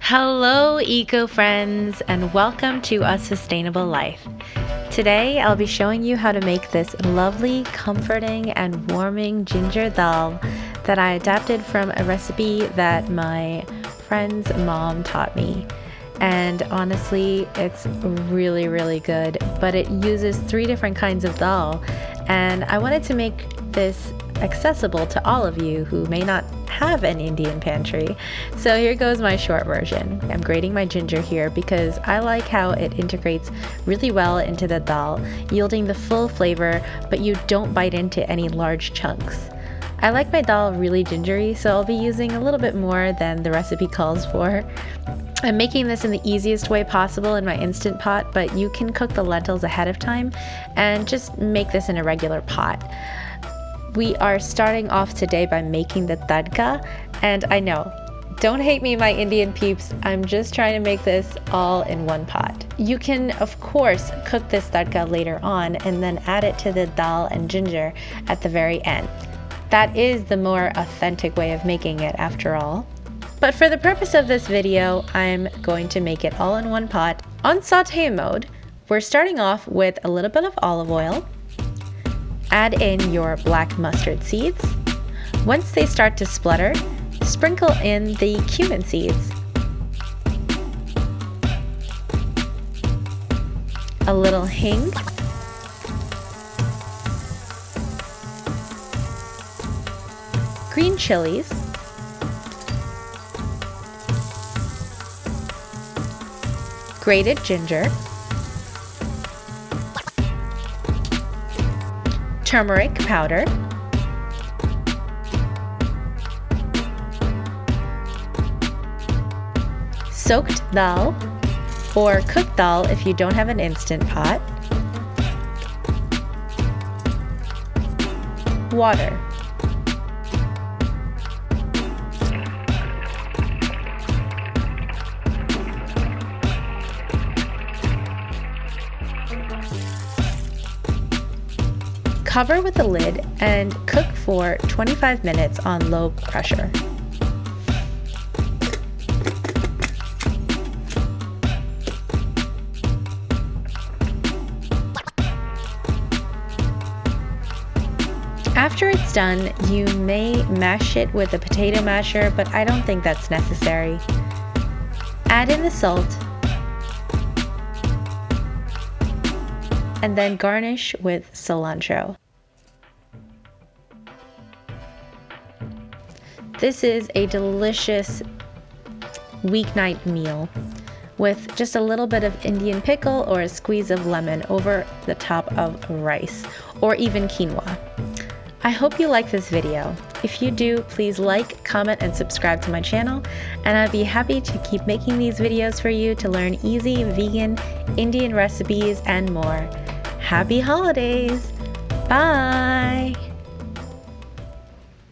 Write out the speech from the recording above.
Hello, eco friends, and welcome to A Sustainable Life. Today, I'll be showing you how to make this lovely, comforting, and warming ginger dal that I adapted from a recipe that my friend's mom taught me. And honestly, it's really, really good, but it uses 3 different kinds of dal, and I wanted to make this accessible to all of you who may not have an Indian pantry. So here goes my short version. I'm grating my ginger here because I like how it integrates really well into the dal, yielding the full flavor, but you don't bite into any large chunks. I like my dal really gingery, so I'll be using a little bit more than the recipe calls for. I'm making this in the easiest way possible in my Instant Pot, but you can cook the lentils ahead of time and just make this in a regular pot. We are starting off today by making the tadka, and I know, don't hate me, my Indian peeps, I'm just trying to make this all in one pot. You can, of course, cook this tadka later on and then add it to the dal and ginger at the very end. That is the more authentic way of making it after all. But for the purpose of this video, I'm going to make it all in one pot. On saute mode, we're starting off with a little bit of olive oil. Add in your black mustard seeds. Once they start to splutter, sprinkle in the cumin seeds. A little hing. Green chilies. Grated ginger. Turmeric powder, soaked dal or cooked dal if you don't have an Instant Pot, water, cover with the lid and cook for 25 minutes on low pressure. After it's done, you may mash it with a potato masher, but I don't think that's necessary. Add in the salt, and then garnish with cilantro. This is a delicious weeknight meal with just a little bit of Indian pickle or a squeeze of lemon over the top of rice or even quinoa. I hope you like this video. If you do, please like, comment, and subscribe to my channel, and I'd be happy to keep making these videos for you to learn easy vegan Indian recipes and more. Happy holidays! Bye!